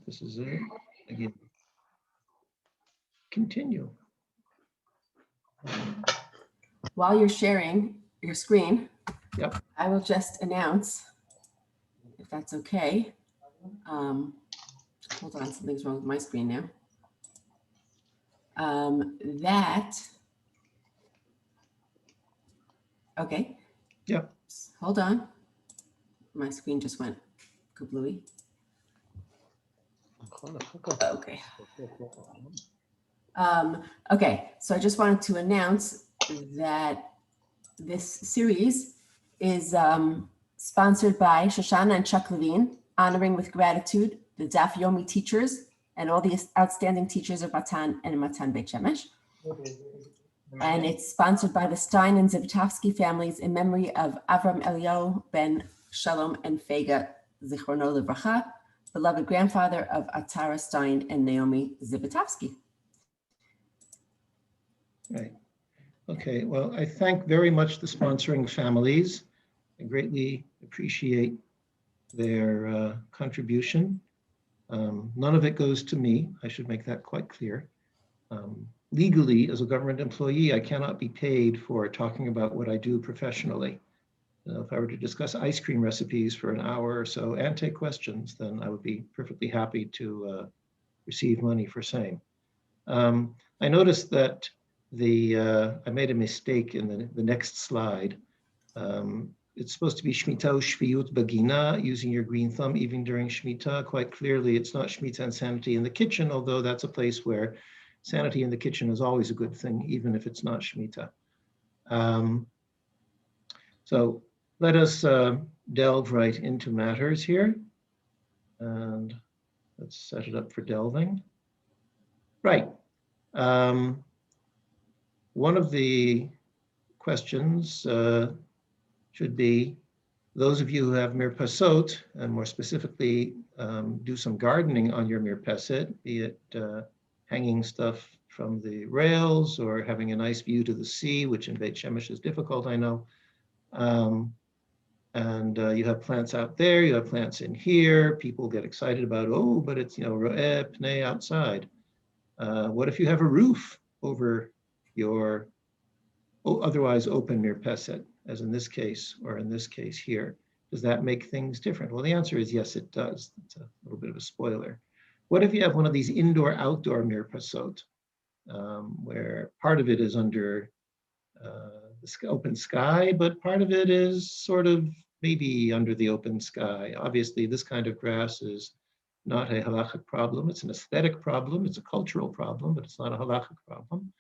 this is it. Again, continue. While you're sharing your screen, Yep. I will just announce, if that's okay. Hold on, something's wrong with my screen now. Okay. Yep. Hold on. My screen just went kablooey. Okay. Okay, so I just wanted to announce that this series is sponsored by Shoshana and Chuck Levine, honoring with gratitude the Daf Yomi teachers and all the outstanding teachers of Matan and Matan Beit Shemesh. And it's sponsored by the Stein and Zivotofsky families in memory of Avraham Eliyahu ben Shalom and Faige, Zichrono Livracha, beloved grandfather of Atara, Stein, and Naomi Zivotofsky. Right. Okay, well, I thank very much the sponsoring families. I greatly appreciate their contribution. None of it goes to me. I should make that quite clear. Legally, as a government employee, I cannot be paid for talking about what I do professionally. If I were to discuss ice cream recipes for an hour or so and take questions, then I would be perfectly happy to receive money for same. I noticed that I made a mistake in the next slide. It's supposed to be Shmita Shviyut Bagina, using your green thumb even during Shmita. Quite clearly, it's not Shmita and Sanity in the kitchen, although that's a place where sanity in the kitchen is always a good thing, even if it's not Shmita. So let us delve right into matters here. And let's set it up for delving. Right. One of the questions should be, those of you who have mirpasot, and more specifically, do some gardening on your mirpaset, be it hanging stuff from the rails or having a nice view to the sea, which in Beit Shemesh is difficult, I know. And you have plants out there, you have plants in here. People get excited about, oh, but it's, ro'eh pnei outside. What if you have a roof over your otherwise open mirpaset, as in this case, or in this case here? Does that make things different? Well, the answer is yes, it does. It's a little bit of a spoiler. What if you have one of these indoor-outdoor mirpasot, where part of it is under the open sky, but part of it is sort of maybe under the open sky? Obviously, this kind of grass is not a halachic problem. It's an aesthetic problem. It's a cultural problem, but it's not a halachic problem.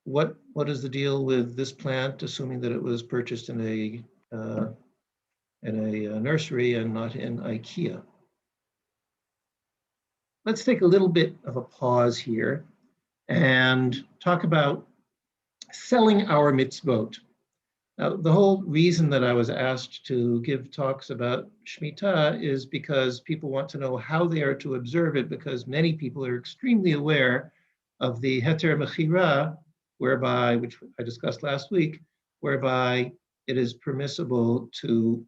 What is the deal with this plant, assuming that it was purchased in a nursery and not in IKEA? Let's take a little bit of a pause here and talk about selling our mitzvot. Now, the whole reason that I was asked to give talks about Shmita is because people want to know how they are to observe it, because many people are extremely aware of the heter mechira, whereby, which I discussed last week, whereby it is permissible to,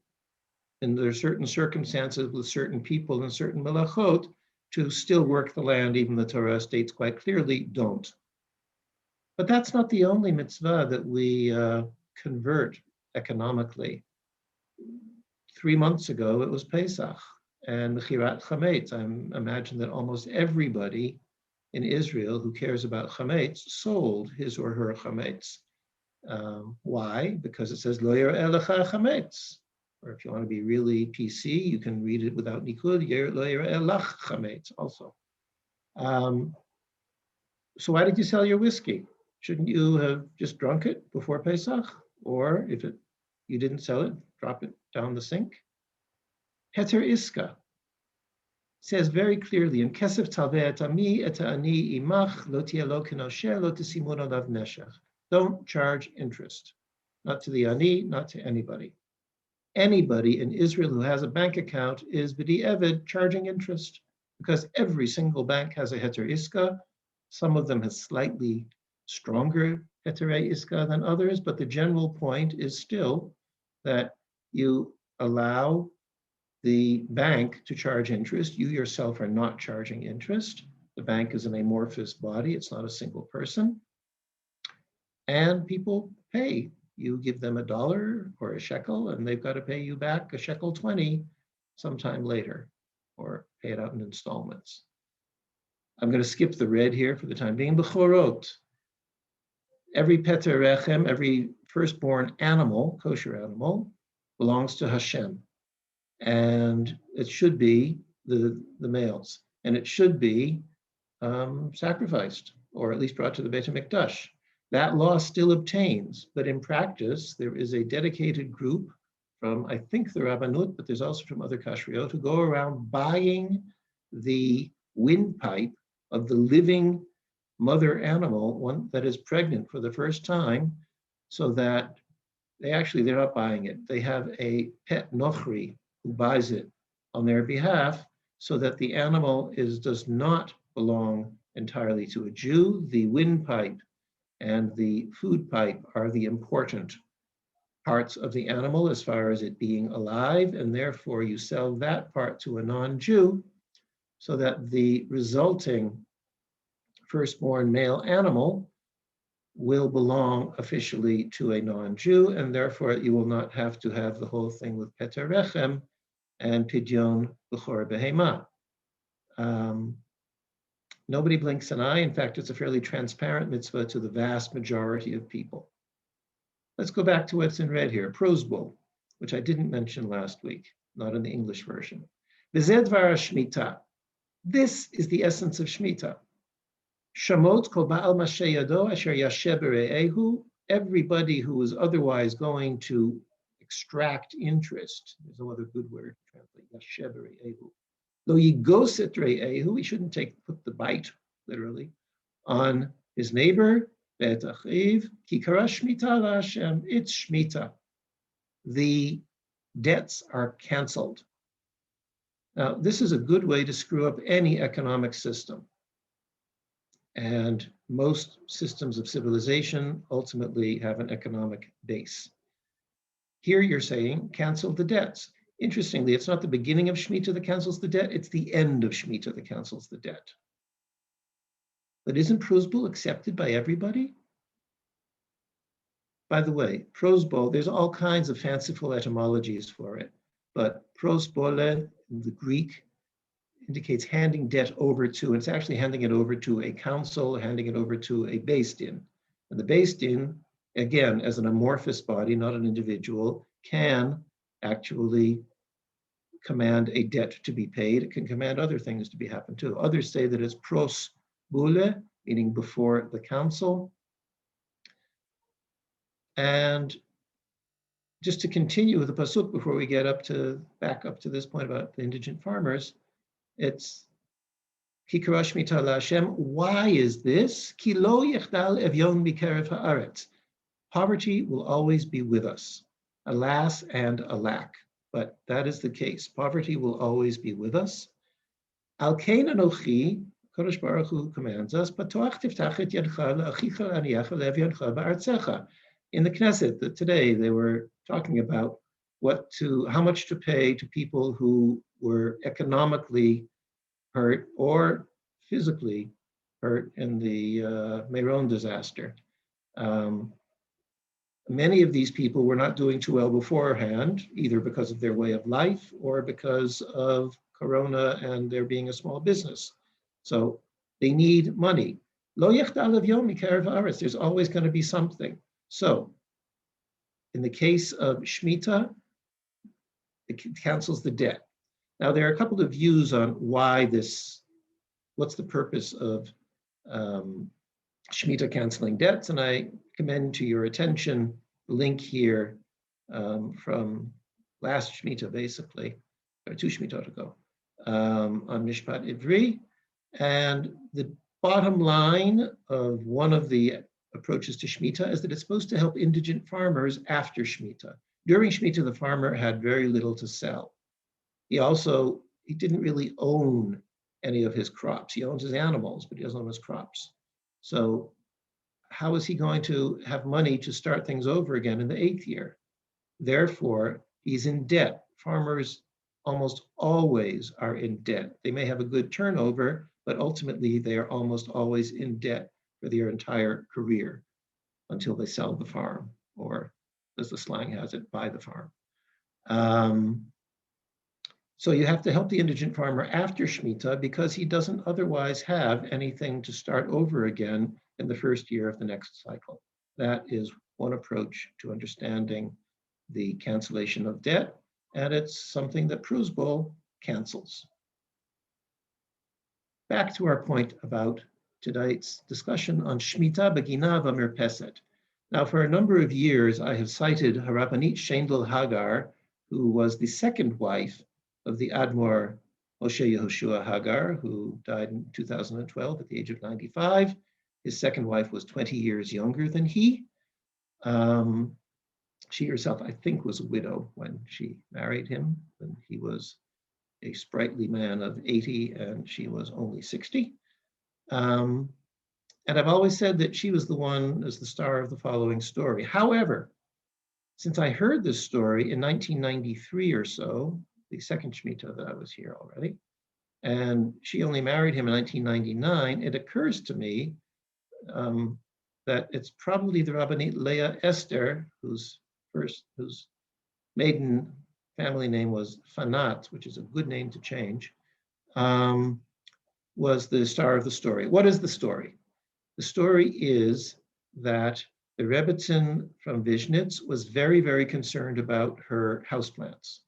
in there are certain circumstances with certain people and certain melachot, to still work the land, even the Torah states quite clearly, don't. But that's not the only mitzvah that we convert economically. 3 months ago, it was Pesach and Mechirat Chametz. I imagine that almost everybody in Israel who cares about Chametz sold his or her Chametz. Why? Because it says, Lo yareh lecha Chametz. Or if you want to be really PC, you can read it without nikud, Lo yareh lach Chametz also. So why did you sell your whiskey? Shouldn't you have just drunk it before Pesach? Or if you didn't sell it, drop it down the sink? Heter iska says very clearly in Kesef Talveh et ami et ani imach lo tieh lo kenosher lo tesimun alav neshech. Don't charge interest, not to the ani, not to anybody. Anybody in Israel who has a bank account is b'di eved charging interest, because every single bank has a heter iska. Some of them have slightly stronger heterei iska than others, but the general point is still that you allow the bank to charge interest. You yourself are not charging interest. The bank is an amorphous body. It's not a single person. And people pay. You give them $1 or a shekel, and they've got to pay you back a shekel 20 sometime later, or pay it out in installments. I'm going to skip the red here for the time being. Bechorot. Every peter rechem, every firstborn animal, kosher animal, belongs to Hashem. And it should be the males. And it should be sacrificed, or at least brought to the Beit HaMikdash. That law still obtains, but in practice, there is a dedicated group from, I think, the Rabbanut, but there's also from other kashriyot, who go around buying the windpipe of the living mother animal, one that is pregnant for the first time, so that they're not buying it. They have a pet nochri who buys it on their behalf, so that the animal does not belong entirely to a Jew. The windpipe and the food pipe are the important parts of the animal as far as it being alive, and therefore you sell that part to a non-Jew so that the resulting firstborn male animal will belong officially to a non-Jew, and therefore you will not have to have the whole thing with Peter Rechem and Pidyon B'chor Behema. Nobody blinks an eye. In fact, it's a fairly transparent mitzvah to the vast majority of people. Let's go back to what's in red here, Prose Bowl, which I didn't mention last week, not in the English version. V'zeh dvar Shmita. This is the essence of Shmita. Shamot kol ba'al mashe yado asher yasher b're'ehu. Everybody who is otherwise going to extract interest. There's no other good word to translate yasher b're'ehu. Lo yigoset re'ehu. He shouldn't put the bite, literally, on his neighbor. Be'et achiv ki kara shmita la'Hashem. It's Shmita. The debts are canceled. Now, this is a good way to screw up any economic system. And most systems of civilization ultimately have an economic base. Here you're saying, cancel the debts. Interestingly, it's not the beginning of Shemitah that cancels the debt, it's the end of Shemitah that cancels the debt. But isn't Prozbul accepted by everybody? By the way, Prozbul, there's all kinds of fanciful etymologies for it, but Prozbole in the Greek indicates handing debt over to, and it's actually handing it over to a council, handing it over to a Beis Din. And the Beis Din, again, as an amorphous body, not an individual, can actually command a debt to be paid. It can command other things to be happen too. Others say that it's pros bule, meaning before the council. And just to continue with the pasuk before we get back up to this point about the indigent farmers, it's Ki kara shmita la'Hashem. Why is this? Ki lo yechdal evyon mikerev haaretz. Poverty will always be with us, alas and alack. But that is the case. Poverty will always be with us. Al kein anochi, Kadosh Baruch Hu commands us, Patoach tiftach et yadcha la'achicha aniyacha le'evyoncha ba'artzecha. In the Knesset today, they were talking about how much to pay to people who were economically hurt or physically hurt in the Meron disaster. Many of these people were not doing too well beforehand, either because of their way of life or because of Corona and there being a small business. So they need money. Lo yechdal evyon mikerev haaretz. There's always going to be something. So in the case of Shemitah, it cancels the debt. Now, there are a couple of views on what's the purpose of Shemitah canceling debts, and I commend to your attention the link here from last Shemitah, basically, or 2 Shemitah ago, on Mishpat Ivri. And the bottom line of one of the approaches to Shemitah is that it's supposed to help indigent farmers after Shemitah. During Shemitah, the farmer had very little to sell. He didn't really own any of his crops. He owns his animals, but he doesn't own his crops. So how is he going to have money to start things over again in the 8th year? Therefore, he's in debt farmers almost always are in debt. They may have a good turnover, but ultimately they are almost always in debt for their entire career until they sell the farm, or as the slang has it, buy the farm. So you have to help the indigent farmer after Shmita because he doesn't otherwise have anything to start over again in the first year of the next cycle. That is one approach to understanding the cancellation of debt, and it's something that Prus Bowl cancels. Back to our point about tonight's discussion on Shmita Begina V'Mirpeset. Now, for a number of years, I have cited Harabanit Shendel Hagar, who was the second wife of the Admor Moshe Yehoshua Hagar, who died in 2012 at the age of 95. His second wife was 20 years younger than he. She herself, I think, was a widow when she married him, when he was a sprightly man of 80 and she was only 60. And I've always said that she was the one as the star of the following story. However, since I heard this story in 1993 or so, the second Shmita that I was here already, and she only married him in 1999, it occurs to me that it's probably the Rabbanit Leah Esther, whose maiden family name was Fanat, which is a good name to change, was the star of the story. What is the story? The story is that the Rebbetzin from Vishnitz was very, very concerned about her houseplants,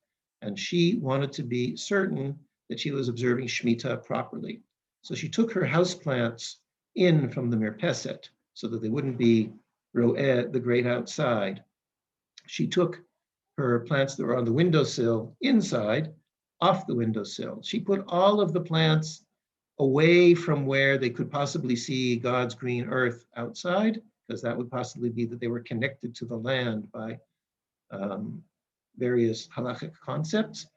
and she wanted to be certain that she was observing Shmita properly. So she took her houseplants in from the Mirpeset so that they wouldn't be ro'eh, the great outside. She took her plants that were on the windowsill inside, off the windowsill. She put all of the plants away from where they could possibly see God's green earth outside, because that would possibly be that they were connected to the land by various halachic concepts.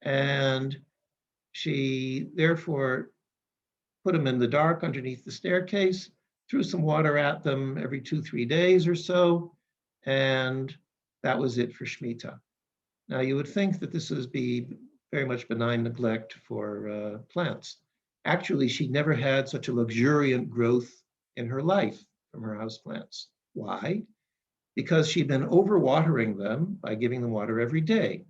And she therefore put them in the dark underneath the staircase, threw some water at them every 2-3 days or so, and that was it for Shmita. Now you would think that this would be very much benign neglect for plants. Actually, she never had such a luxuriant growth in her life from her houseplants. Why? Because she'd been overwatering them by giving them water every day.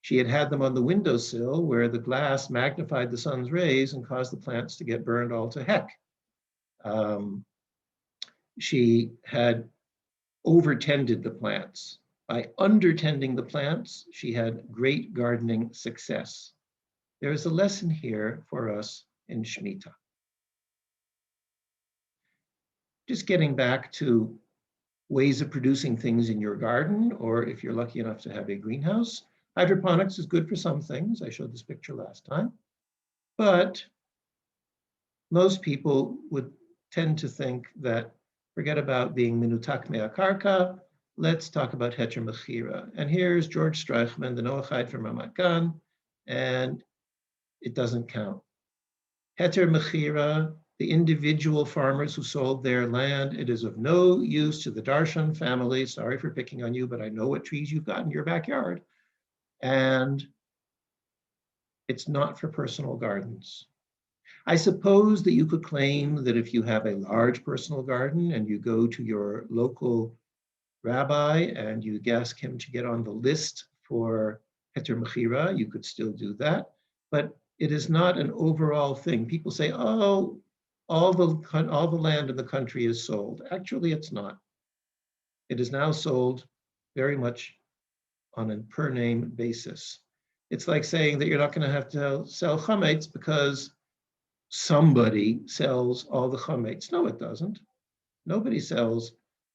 She had had them on the windowsill where the glass magnified the sun's rays and caused the plants to get burned all to heck. She had overtended the plants. By undertending the plants, she had great gardening success. There is a lesson here for us in Shmita. Just getting back to ways of producing things in your garden, or if you're lucky enough to have a greenhouse. Hydroponics is good for some things. I showed this picture last time. But most people would tend to think that forget about being minutak me'akarka, let's talk about heter mechira. And here's George Streichman, the Noachide from Matan, and it doesn't count. Heter mechira, the individual farmers who sold their land, it is of no use to the Darshan family. Sorry for picking on you, but I know what trees you've got in your backyard. And it's not for personal gardens. I suppose that you could claim that if you have a large personal garden and you go to your local rabbi and you ask him to get on the list for heter mechira, you could still do that. But it is not an overall thing. People say, oh, all the land in the country is sold. Actually, it's not. It is now sold very much on a per name basis. It's like saying that you're not going to have to sell chametz because somebody sells all the chametz. No, it doesn't. Nobody sells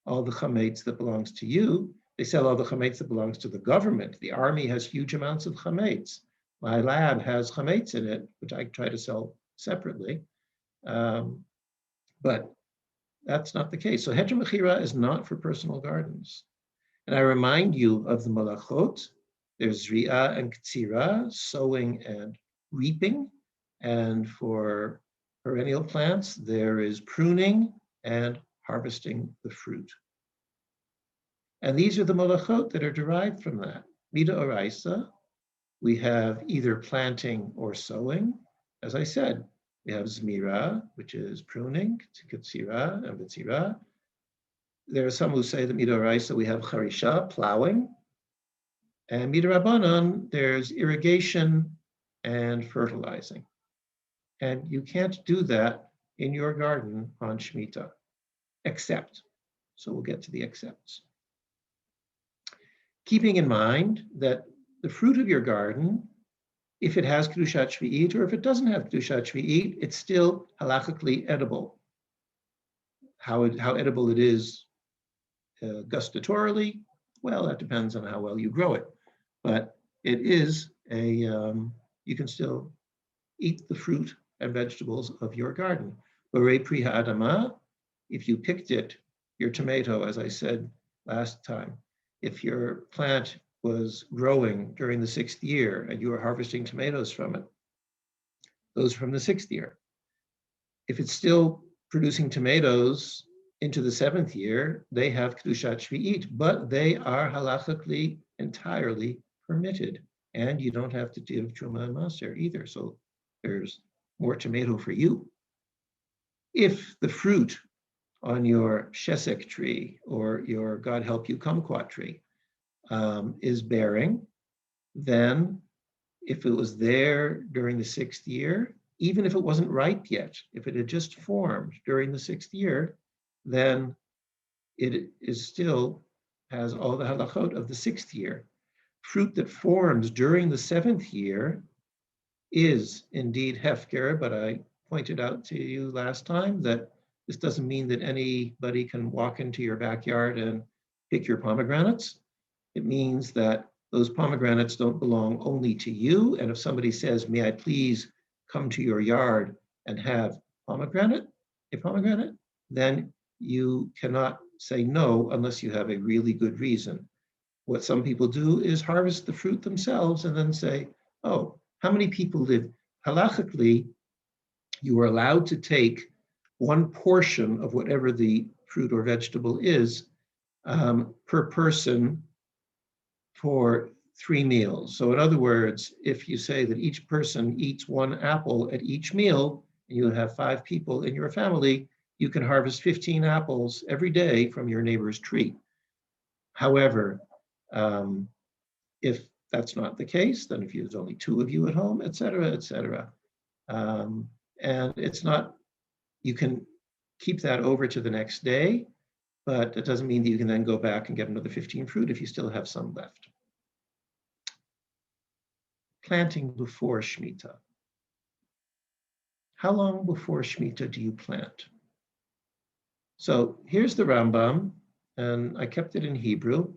all the chametz that belongs to you. They sell all the chametz that belongs to the government. The army has huge amounts of chametz. My lab has chametz in it, which I try to sell separately. But that's not the case. So heter mechira is not for personal gardens. And I remind you of the malachot. There's zri'ah and ktsira, sowing and reaping. And for perennial plants, there is pruning and harvesting the fruit. And these are the malachot that are derived from that. Mida oraisa, we have either planting or sowing. As I said, we have zmira, which is pruning, tikatsira and vitzira. There are some who say that midoraisa we have charisha, plowing, and midorabanan there's irrigation and fertilizing. And you can't do that in your garden on Shmita, except. So we'll get to the excepts. Keeping in mind that the fruit of your garden, if it has Kedushat Shvi'it or if it doesn't have Kedushat Shvi'it, it's still halachically edible. How edible it is gustatorily, well, that depends on how well you grow it. But it is you can still eat the fruit and vegetables of your garden. Borei pri ha'adama, if you picked it, your tomato, as I said last time, if your plant was growing during the 6th year and you were harvesting tomatoes from it, those from the 6th year. If it's still producing tomatoes into the 7th year, they have Kedushat Shvi'it, but they are halachically entirely permitted. And you don't have to give Truma and Maser either. So there's more tomato for you. If the fruit on your Shesek tree or your God Help You Kumquat tree is bearing, then if it was there during the 6th year, even if it wasn't ripe yet, if it had just formed during the 6th year, then it is still has all the halachot of the 6th year. Fruit that forms during the 7th year is indeed hefker, but I pointed out to you last time that this doesn't mean that anybody can walk into your backyard and pick your pomegranates. It means that those pomegranates don't belong only to you. And if somebody says, may I please come to your yard and have a pomegranate, then you cannot say no unless you have a really good reason. What some people do is harvest the fruit themselves and then say, oh, how many people live? Halachically, you are allowed to take one portion of whatever the fruit or vegetable is per person for 3 meals. So in other words, if you say that each person eats 1 apple at each meal, and you have 5 people in your family, you can harvest 15 apples every day from your neighbor's tree. However, if that's not the case, then if there's only 2 of you at home, et cetera, and it's not, you can keep that over to the next day, but it doesn't mean that you can then go back and get another 15 fruit if you still have some left. Planting before Shmita. How long before Shmita do you plant? So here's the Rambam, and I kept it in Hebrew.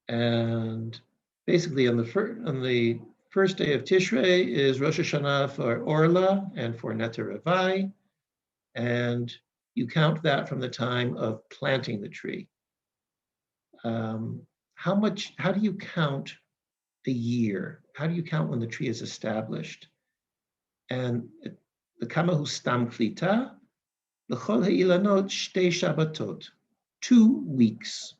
And basically on the first day of Tishrei is Rosh Hashanah for Orla and for Neter Revai, and you count that from the time of planting the tree. How do you count a year? How do you count when the tree is established? And the Kamahu Stam Klita, L'chol Ha'ilanot Shtei Shabbatot, 2 weeks.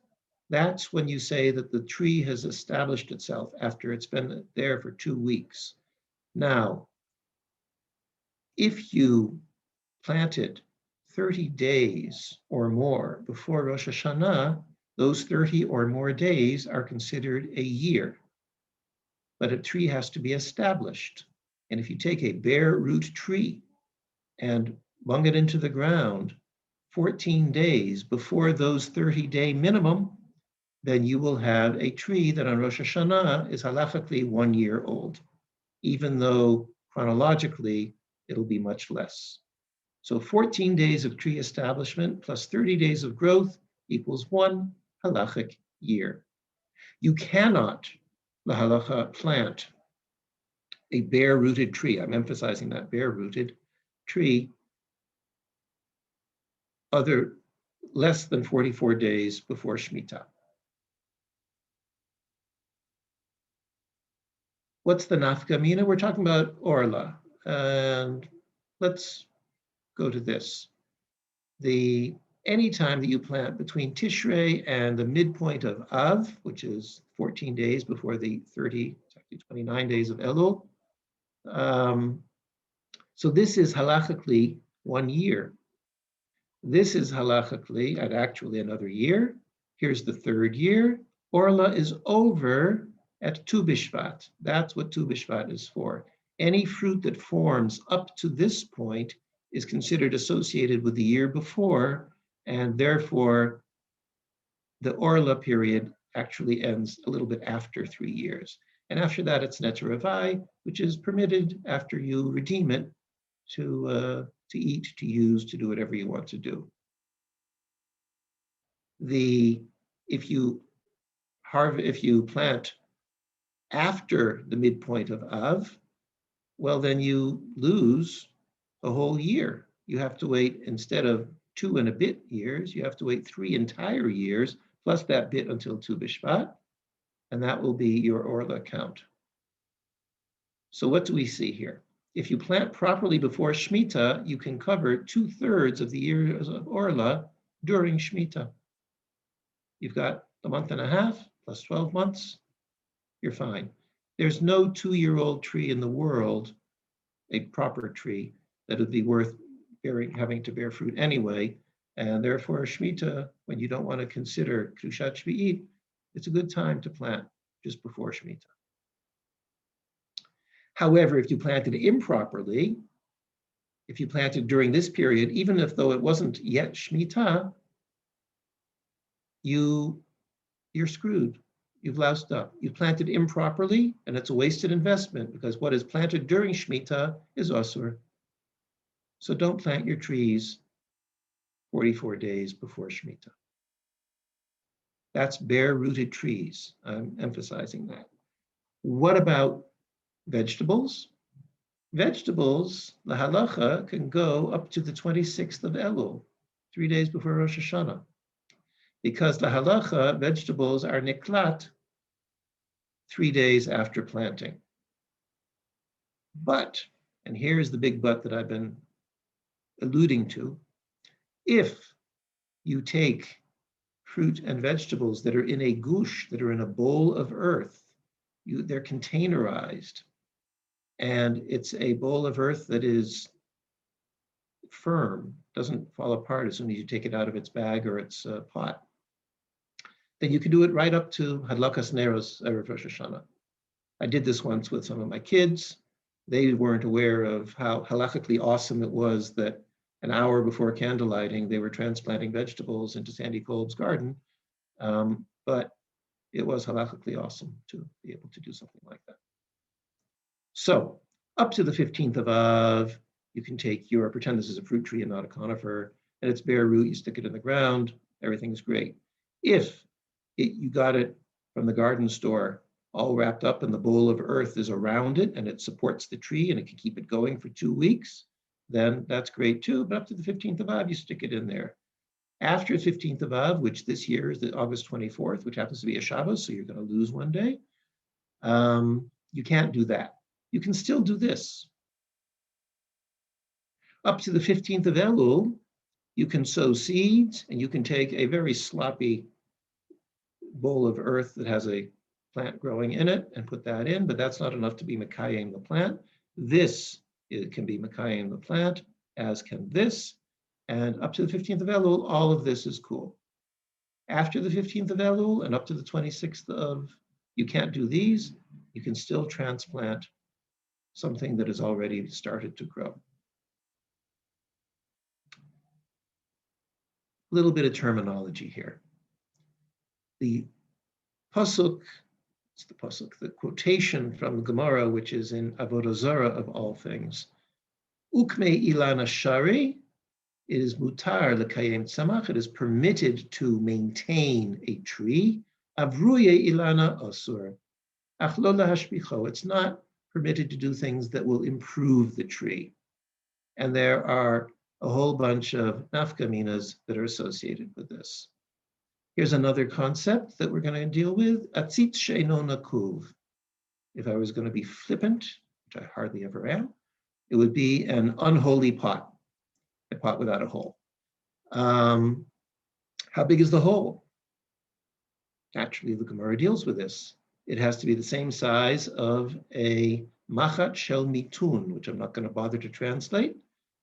That's when you say that the tree has established itself after it's been there for 2 weeks. Now, if you plant it 30 days or more before Rosh Hashanah, those 30 or more days are considered a year. But a tree has to be established. And if you take a bare root tree and bung it into the ground 14 days before those 30-day minimum, then you will have a tree that on Rosh Hashanah is halachically 1 year old, even though chronologically it'll be much less. So 14 days of tree establishment plus 30 days of growth equals 1 halachic year. You cannot, la halacha, plant a bare-rooted tree. I'm emphasizing that bare-rooted tree less than 44 days before Shmita. What's the nafka mina? We're talking about Orla. And let's go to this. The any time that you plant between Tishrei and the midpoint of Av, which is 14 days before the 30, it's actually 29 days of Elul. So this is halachically 1 year. This is halachically, and actually another year. Here's the 3rd year. Orla is over at Tu B'Shvat. That's what Tu B'Shvat is for. Any fruit that forms up to this point is considered associated with the year before, and therefore the Orla period actually ends a little bit after 3 years. And after that, it's Neteravai, which is permitted after you redeem it to eat, to use, to do whatever you want to do. If you plant after the midpoint of Av, well, then you lose a whole year. You have to wait, instead of 2 and a bit years, you have to wait 3 entire years, plus that bit until Tu B'Shvat, and that will be your Orla count. So what do we see here? If you plant properly before Shmita, you can cover 2/3 of the years of Orla during Shmita. You've got a month and a half plus 12 months, you're fine. There's no 2-year-old tree in the world, a proper tree, that would be worth having to bear fruit anyway. And therefore, Shmita, when you don't want to consider Kedushat Shvi'it, it's a good time to plant just before Shmita. However, if you planted improperly, if you planted during this period, even though it wasn't yet Shmita, you're screwed. You've loused up. You planted improperly, and it's a wasted investment, because what is planted during Shmita is Asur. So don't plant your trees 44 days before Shmita. That's bare-rooted trees. I'm emphasizing that. What about vegetables? Vegetables, the halacha, can go up to the 26th of Elul, 3 days before Rosh Hashanah. Because the halacha, vegetables are niklat 3 days after planting. But, and here's the big but that I've been alluding to, if you take fruit and vegetables that are in a gush, that are in a bowl of earth, they're containerized, and it's a bowl of earth that is firm, doesn't fall apart as soon as you take it out of its bag or its pot, then you can do it right up to Hadlakas Neros Erev Rosh Hashanah. I did this once with some of my kids. They weren't aware of how halachically awesome it was that an hour before candlelighting, they were transplanting vegetables into Sandy Kolb's garden. But it was halachically awesome to be able to do something like that. So up to the 15th of Av, you can take pretend this is a fruit tree and not a conifer, and it's bare root, you stick it in the ground, everything's great. If you got it from the garden store all wrapped up and the bowl of earth is around it and it supports the tree and it can keep it going for 2 weeks, then that's great too. But up to the 15th of Av, you stick it in there. After 15th of Av, which this year is the August 24th, which happens to be a Shabbos, so you're going to lose 1 day, you can't do that. You can still do this. Up to the 15th of Elul, you can sow seeds, and you can take a very sloppy bowl of earth that has a plant growing in it and put that in, but that's not enough to be Mekayim the plant. This can be Mekayim the plant, as can this. And up to the 15th of Elul, all of this is cool. After the 15th of Elul and up to the 26th of, you can't do these, you can still transplant something that has already started to grow. A little bit of terminology here. The pasuk, the quotation from the Gemara, which is in Avodah Zarah of all things. Ukme ilana shari, it is mutar lekayem tzamach, it is permitted to maintain a tree. Avruye ilana asur, ach lo lahashbicho, it's not permitted to do things that will improve the tree. And there are a whole bunch of nafkaminas that are associated with this. Here's another concept that we're going to deal with, atzitz she'eino nakuv. If I was going to be flippant, which I hardly ever am, it would be an unholy pot, a pot without a hole. How big is the hole? Naturally, the Gemara deals with this. It has to be the same size of a machat shel mitun, which I'm not going to bother to translate.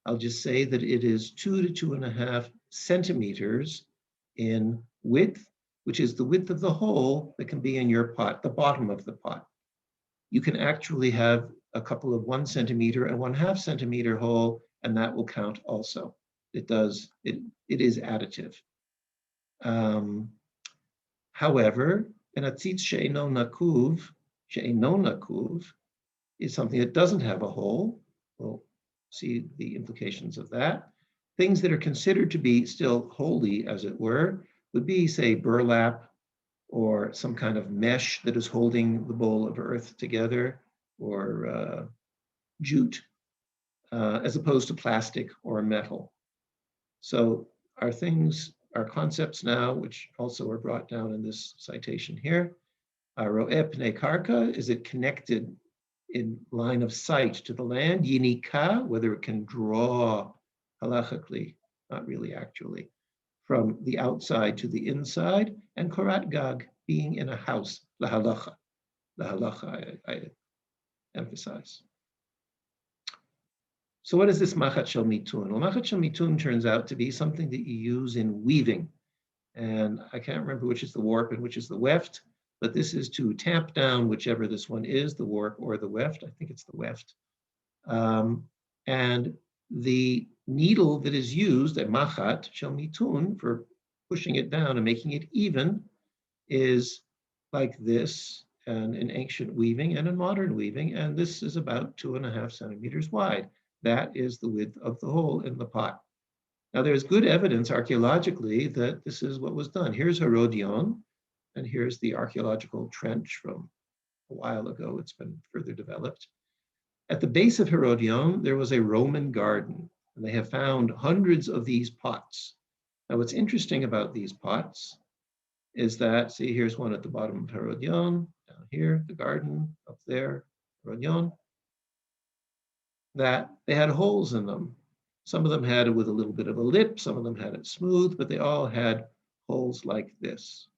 I'll just say that it is 2 to 2.5 centimeters in width, which is the width of the hole that can be in your pot, the bottom of the pot. You can actually have a couple of 1 centimeter and 1/2 centimeter hole, and that will count also. It is additive. However, an atzitz she'eino nakuv is something that doesn't have a hole. We'll see the implications of that. Things that are considered to be still holy, as it were, would be, say, burlap or some kind of mesh that is holding the bowl of earth together, or jute, as opposed to plastic or metal. So our concepts now, which also are brought down in this citation here, ro'eh pnei karka, is it connected in line of sight to the land? Yinika, whether it can draw halachically, not really actually, from the outside to the inside, and korat gag, being in a house, lahalacha. Lahalacha, I emphasize. So what is this machat shel mitun? Well, machat shel mitun turns out to be something that you use in weaving. And I can't remember which is the warp and which is the weft, but this is to tamp down whichever this one is, the warp or the weft. I think it's the weft. And the needle that is used, a machat shel mitun, for pushing it down and making it even, is like this, and in ancient weaving and in modern weaving, and this is about 2.5 centimeters wide. That is the width of the hole in the pot. Now, there's good evidence archaeologically that this is what was done. Here's Herodion, and here's the archaeological trench from a while ago. It's been further developed. At the base of Herodion, there was a Roman garden, and they have found hundreds of these pots. Now, what's interesting about these pots is that, see, here's one at the bottom of Herodion, down here, the garden, up there, Herodion, that they had holes in them. Some of them had it with a little bit of a lip, some of them had it smooth, but they all had holes like this.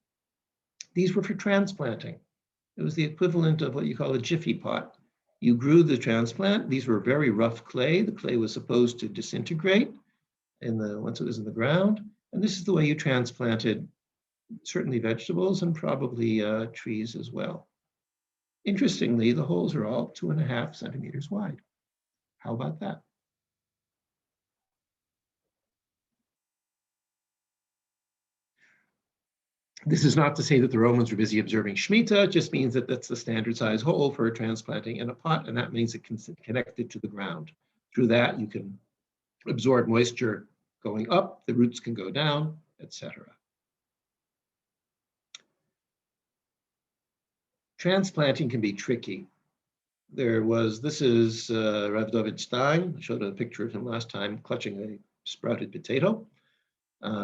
These were for transplanting. It was the equivalent of what you call a jiffy pot. You grew the transplant. These were very rough clay. The clay was supposed to disintegrate once it was in the ground. And this is the way you transplanted certainly vegetables and probably trees as well. Interestingly, the holes are all 2.5 centimeters wide. How about that? This is not to say that the Romans were busy observing Shmita. It just means that that's the standard size hole for transplanting in a pot, and that means it can connect it to the ground. Through that, you can absorb moisture going up, the roots can go down, etc. Transplanting can be tricky. This is Rav David Stein. I showed a picture of him last time clutching a sprouted potato.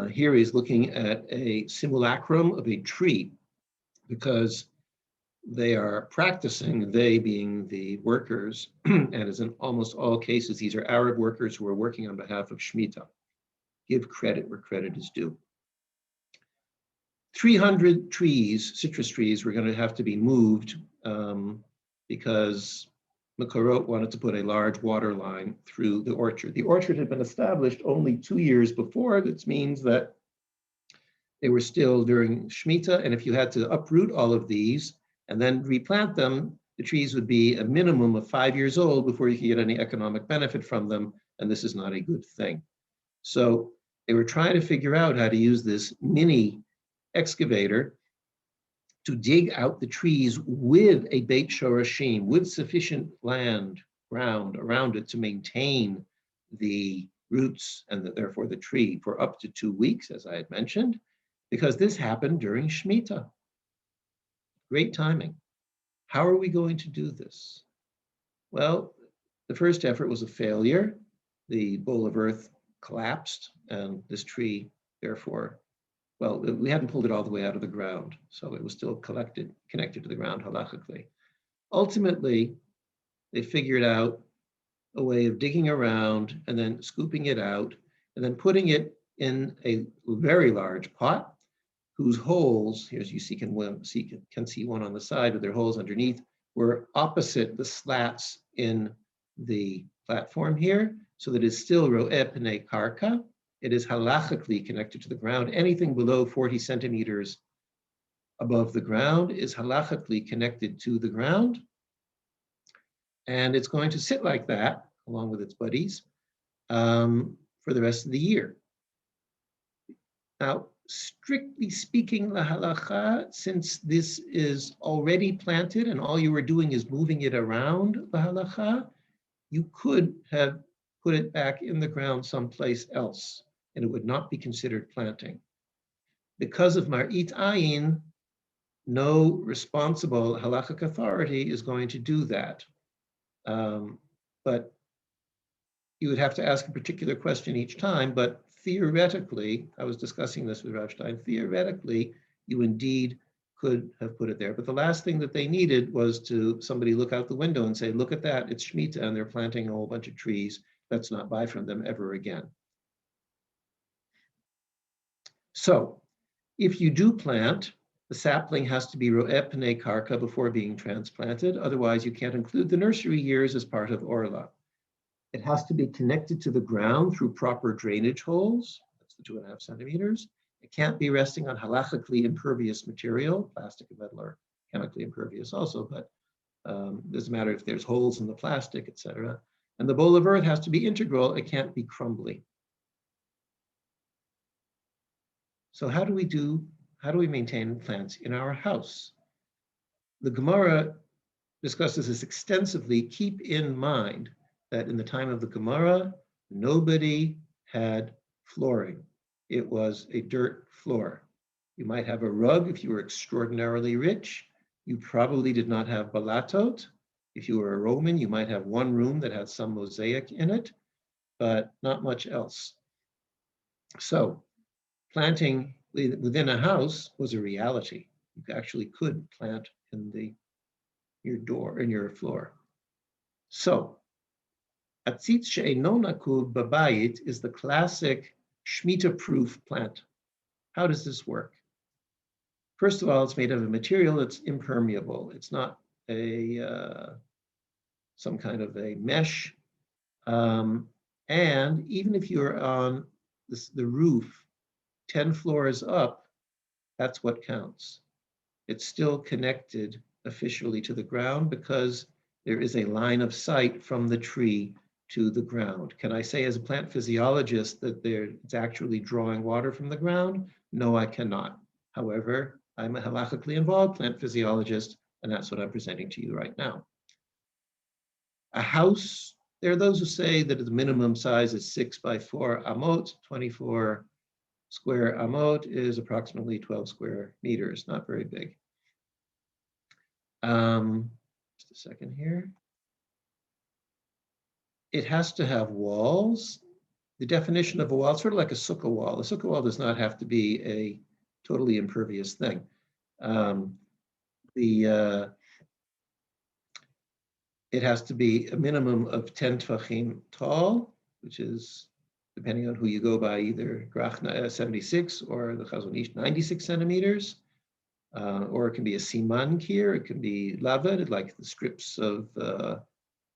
Here he's looking at a simulacrum of a tree, because they are practicing, they being the workers, and as in almost all cases, these are Arab workers who are working on behalf of Shmita. Give credit where credit is due. 300 trees, citrus trees, were going to have to be moved because Makorot wanted to put a large water line through the orchard. The orchard had been established only 2 years before. That means that they were still during Shmita, and if you had to uproot all of these and then replant them, the trees would be a minimum of 5 years old before you could get any economic benefit from them, and this is not a good thing. So they were trying to figure out how to use this mini excavator to dig out the trees with a Beit Shorashim, with sufficient ground around it to maintain the roots and therefore the tree for up to 2 weeks, as I had mentioned, because this happened during Shmita. Great timing. How are we going to do this? Well, the first effort was a failure. The bowl of earth collapsed, and this tree, therefore, well, we hadn't pulled it all the way out of the ground, so it was still connected to the ground halachically. Ultimately, they figured out a way of digging around and then scooping it out and then putting it in a very large pot whose holes, here as you can see one on the side with their holes underneath, were opposite the slats in the platform here, so that it's still ro'eh pnei karka. It is halachically connected to the ground. Anything below 40 centimeters above the ground is halachically connected to the ground. And it's going to sit like that, along with its buddies, for the rest of the year. Now, strictly speaking, la halacha, since this is already planted and all you were doing is moving it around la halacha, you could have put it back in the ground someplace else, and it would not be considered planting. Because of mar'it ayin, no responsible halachic authority is going to do that. But you would have to ask a particular question each time, but theoretically, I was discussing this with Rav Stein, theoretically, you indeed could have put it there. But the last thing that they needed was to somebody look out the window and say, look at that, it's Shmita, and they're planting a whole bunch of trees. Let's not buy from them ever again. So if you do plant, the sapling has to be ro'eh pnei karka before being transplanted. Otherwise, you can't include the nursery years as part of orla. It has to be connected to the ground through proper drainage holes. That's the 2.5 centimeters. It can't be resting on halachically impervious material. Plastic and metal are chemically impervious also, but doesn't matter if there's holes in the plastic, etc. And the bowl of earth has to be integral. It can't be crumbly. So how do we maintain plants in our house? The Gemara discusses this extensively. Keep in mind that in the time of the Gemara, nobody had flooring. It was a dirt floor. You might have a rug if you were extraordinarily rich. You probably did not have balatot. If you were a Roman, you might have one room that had some mosaic in it, but not much else. So planting within a house was a reality. You actually could plant in your door, in your floor. So Atzitz she'eino nakuv babayit is the classic Shmita-proof plant. How does this work? First of all, it's made of a material that's impermeable. It's not some kind of a mesh. And even if you're on the roof 10 floors up, that's what counts. It's still connected officially to the ground because there is a line of sight from the tree to the ground. Can I say as a plant physiologist that it's actually drawing water from the ground? No, I cannot. However, I'm a halachically involved plant physiologist, and that's what I'm presenting to you right now. A house, there are those who say that the minimum size is 6 by 4 amot, 24 square amot is approximately 12 square meters, not very big. Just a second here. It has to have walls. The definition of a wall, it's sort of like a sukkah wall. A sukkah wall does not have to be a totally impervious thing. It has to be a minimum of 10 tvachim tall, which is, depending on who you go by, either Grach 76 or the Chazon Ish 96 centimeters. Or it can be a siman kier, it can be laved, like the strips of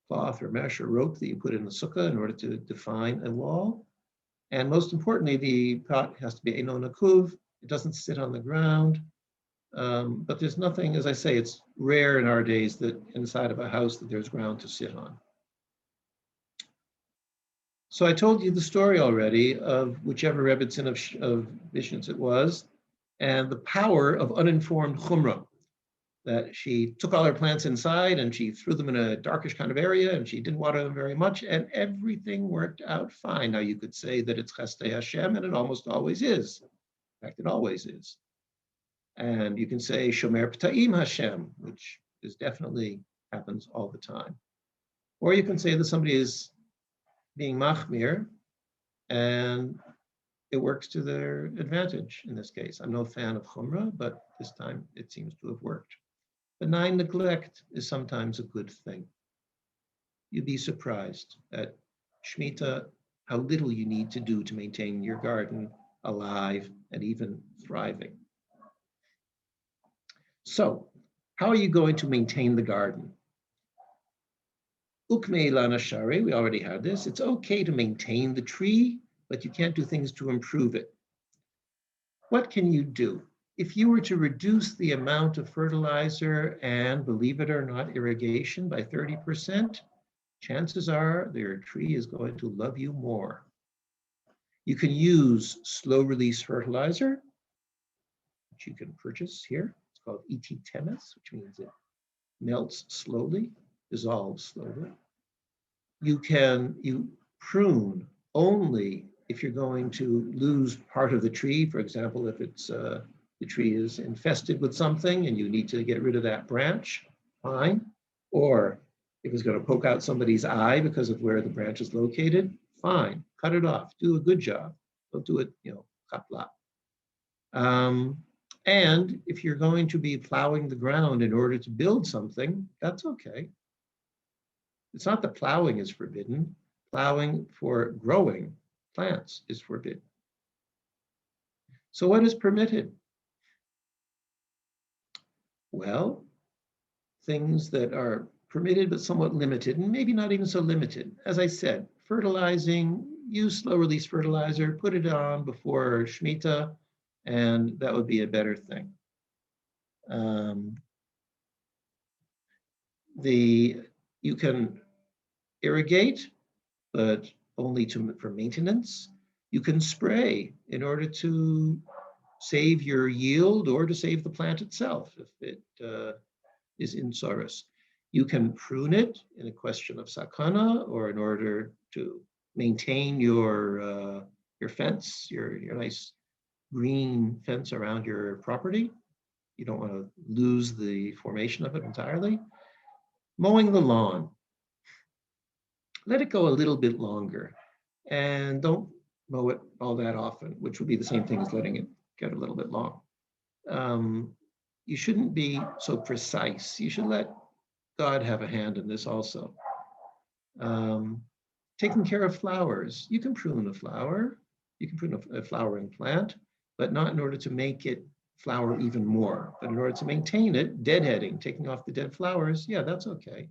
cloth or mesh or rope that you put in the sukkah in order to define a wall. And most importantly, the pot has to be eino nakuv. It doesn't sit on the ground. But there's nothing, as I say, it's rare in our days that inside of a house that there's ground to sit on. So I told you the story already of whichever Rebbetzin of Vishnu's it was, and the power of uninformed chumrah, that she took all her plants inside and she threw them in a darkish kind of area and she didn't water them very much and everything worked out fine. Now you could say that it's chestei Hashem, and it almost always is. In fact, it always is. And you can say shomer p'ta'im Hashem, which is definitely happens all the time. Or you can say that somebody is being machmir and it works to their advantage in this case. I'm no fan of chumrah, but this time it seems to have worked. Benign neglect is sometimes a good thing. You'd be surprised at Shmita how little you need to do to maintain your garden alive and even thriving. So, how are you going to maintain the garden? Ukmei lana shari, we already had this. It's okay to maintain the tree, but you can't do things to improve it. What can you do? If you were to reduce the amount of fertilizer and, believe it or not, irrigation by 30%, chances are your tree is going to love you more. You can use slow release fertilizer, which you can purchase here. It's called ET Temes, which means it melts slowly, dissolves slowly. You prune only if you're going to lose part of the tree. For example, if it's the tree is infested with something and you need to get rid of that branch, fine. Or if it's going to poke out somebody's eye because of where the branch is located, fine. Cut it off. Do a good job. Don't do it, kapla. And if you're going to be plowing the ground in order to build something, that's okay. It's not that plowing is forbidden. Plowing for growing plants is forbidden. So what is permitted? Well, things that are permitted but somewhat limited, and maybe not even so limited. As I said, fertilizing, use slow release fertilizer, put it on before Shmita, and that would be a better thing. You can irrigate, but only for maintenance. You can spray in order to save your yield or to save the plant itself if it is in sorus. You can prune it in a question of sakana or in order to maintain your fence, your nice green fence around your property. You don't want to lose the formation of it entirely. Mowing the lawn. Let it go a little bit longer and don't mow it all that often, which would be the same thing as letting it get a little bit long. You shouldn't be so precise. You should let God have a hand in this also. Taking care of flowers. You can prune a flower. You can prune a flowering plant, but not in order to make it flower even more. But in order to maintain it, deadheading, taking off the dead flowers, yeah, that's okay.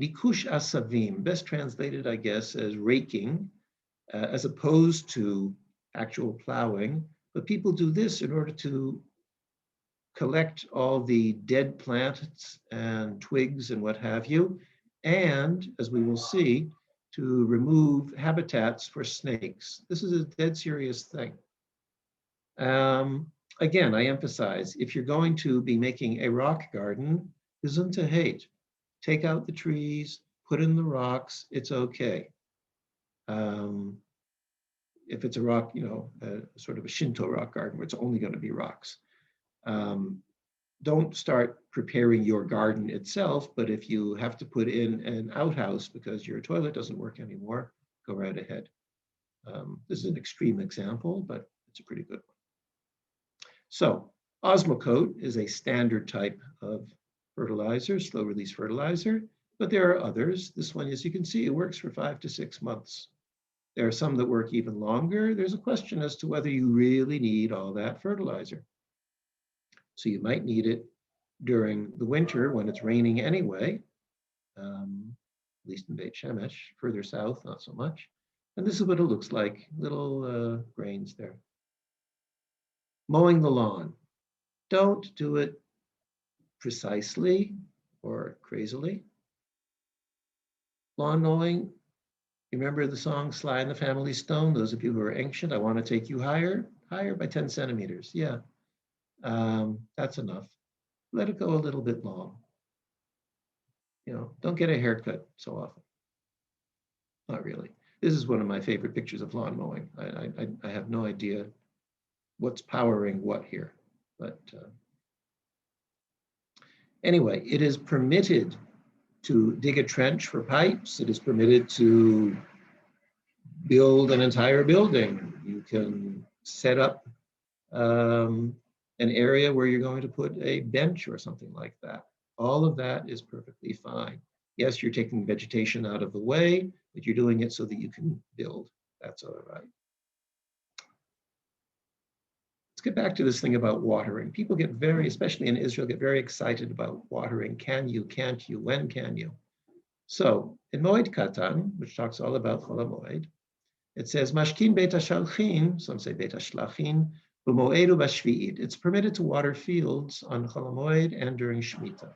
Bikush asavim, best translated, I guess, as raking, as opposed to actual plowing. But people do this in order to collect all the dead plants and twigs and what have you, and, as we will see, to remove habitats for snakes. This is a dead serious thing. Again, I emphasize, if you're going to be making a rock garden, gesundheit hate. Take out the trees, put in the rocks, it's okay. If it's a rock, sort of a Shinto rock garden where it's only going to be rocks. Don't start preparing your garden itself, but if you have to put in an outhouse because your toilet doesn't work anymore, go right ahead. This is an extreme example, but it's a pretty good one. So Osmocote is a standard type of fertilizer, slow release fertilizer, but there are others. This one, as you can see, it works for 5 to 6 months. There are some that work even longer. There's a question as to whether you really need all that fertilizer. So you might need it during the winter when it's raining anyway, at least in Beit Shemesh, further south, not so much. And this is what it looks like, little grains there. Mowing the lawn. Don't do it precisely or crazily. Lawn mowing, you remember the song Sly and the Family Stone? Those of you who are ancient, I want to take you higher by 10 centimeters. Yeah, that's enough. Let it go a little bit long. Don't get a haircut so often. Not really. This is one of my favorite pictures of lawn mowing. I have no idea what's powering what here, but anyway, it is permitted to dig a trench for pipes. It is permitted to build an entire building. You can set up an area where you're going to put a bench or something like that. All of that is perfectly fine. Yes, you're taking vegetation out of the way, but you're doing it so that you can build. That's all right. Let's get back to this thing about watering. People get very, especially in Israel, get very excited about watering. Can you, can't you, when can you? So in Moed Katan, which talks all about Chol HaMoed, it says, Mashkin Beit HaShalchin, some say Beit HaShlachin, B'moed u'bashvi'it. It's permitted to water fields on Chol HaMoed and during Shmita.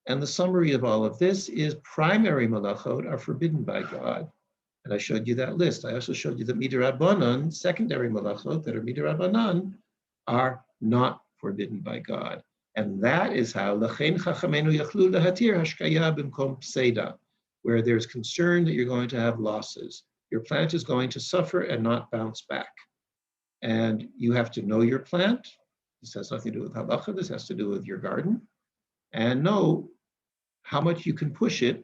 And the summary of all of this is primary malachot are forbidden by God. And I showed you that list. I also showed you that midirabanan, secondary malachot that are midirabanan, are not forbidden by God. And that is how Lachein Chachamenu Yachlu Lahatir Hashkaya Bimkom Pseida, where there's concern that you're going to have losses. Your plant is going to suffer and not bounce back. And you have to know your plant. This has nothing to do with halacha. This has to do with your garden. And know how much you can push it,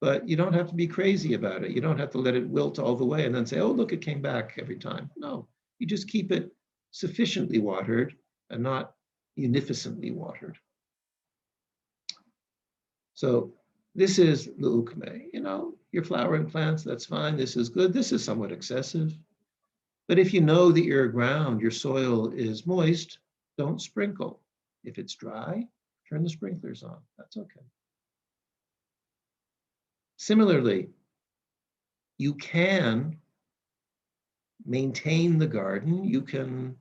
but you don't have to be crazy about it. You don't have to let it wilt all the way and then say, oh, look, it came back every time. No, you just keep it sufficiently watered and not munificently watered. So this is l'ukme, your flowering plants, that's fine. This is good. This is somewhat excessive. But if you know that your ground, your soil is moist, don't sprinkle. If it's dry, turn the sprinklers on. That's okay. Similarly, you can maintain the garden. You can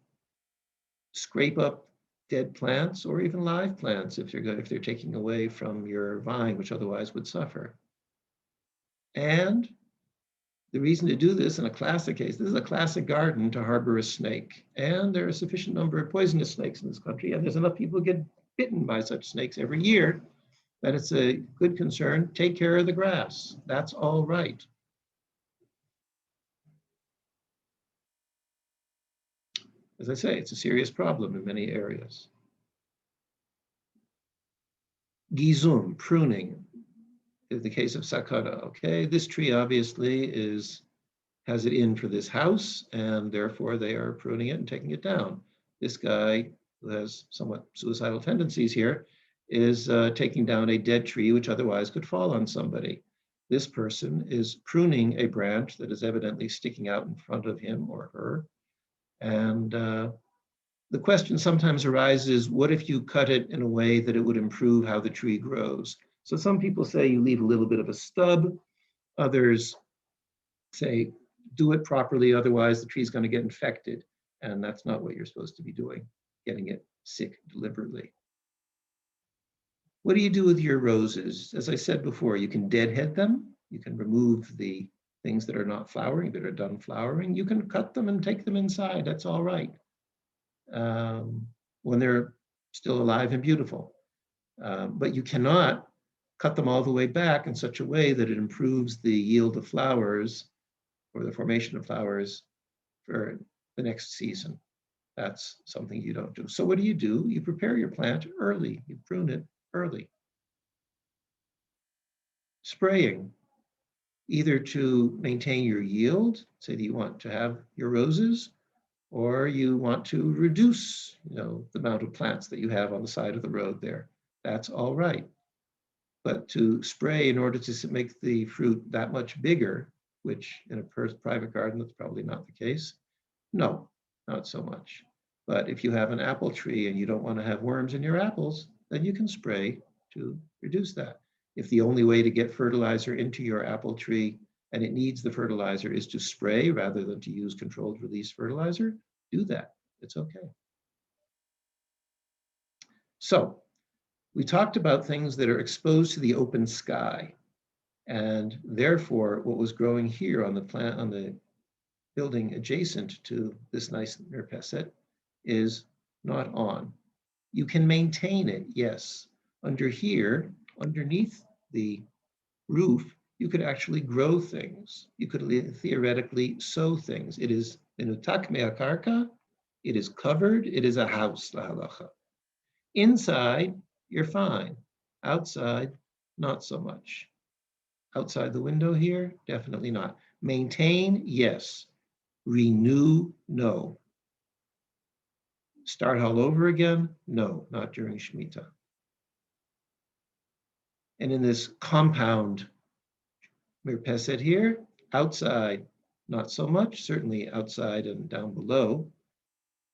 scrape up dead plants or even live plants if they're taking away from your vine, which otherwise would suffer. And the reason to do this in a classic case, this is a classic garden to harbor a snake. And there are a sufficient number of poisonous snakes in this country, and there's enough people who get bitten by such snakes every year that it's a good concern. Take care of the grass. That's all right. As I say, it's a serious problem in many areas. Gizum, pruning, in the case of sakara. Okay, this tree obviously has it in for this house, and therefore they are pruning it and taking it down. This guy, who has somewhat suicidal tendencies here, is taking down a dead tree which otherwise could fall on somebody. This person is pruning a branch that is evidently sticking out in front of him or her. And the question sometimes arises, what if you cut it in a way that it would improve how the tree grows? So some people say you leave a little bit of a stub. Others say, do it properly, otherwise the tree's going to get infected. And that's not what you're supposed to be doing, getting it sick deliberately. What do you do with your roses? As I said before, you can deadhead them. You can remove the things that are not flowering, that are done flowering. You can cut them and take them inside. That's all right. When they're still alive and beautiful. But you cannot cut them all the way back in such a way that it improves the yield of flowers or the formation of flowers for the next season. That's something you don't do. So what do? You prepare your plant early. You prune it early. Spraying, either to maintain your yield, say that you want to have your roses, or you want to reduce, the amount of plants that you have on the side of the road there. That's all right. But to spray in order to make the fruit that much bigger, which in a private garden, that's probably not the case. No, not so much. But if you have an apple tree and you don't want to have worms in your apples, then you can spray to reduce that. If the only way to get fertilizer into your apple tree and it needs the fertilizer is to spray rather than to use controlled release fertilizer, do that. It's okay. So we talked about things that are exposed to the open sky. And therefore, what was growing here on the plant, on the building adjacent to this nice mirpeset is not on. You can maintain it, yes. Under here, underneath the roof, you could actually grow things. You could theoretically sow things. It is menutak me'akarka, it is covered, it is a house, la halacha. Inside, you're fine. Outside, not so much. Outside the window here, definitely not. Maintain, yes. Renew, no. Start all over again? No, not during Shmita. And in this compound Mirpeset here, outside, not so much, certainly outside and down below.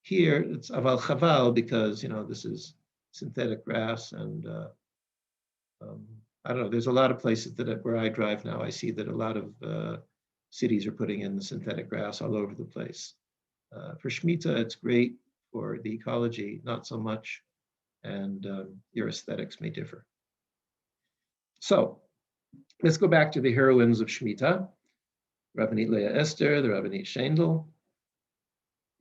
Here, it's aval chaval because, this is synthetic grass and I don't know, there's a lot of places where I drive now, I see that a lot of cities are putting in the synthetic grass all over the place. For Shmita, it's great. For the ecology, not so much. And your aesthetics may differ. So let's go back to the heroines of Shmita, Rabbanit Leah Esther, the Rabbanit Shendel.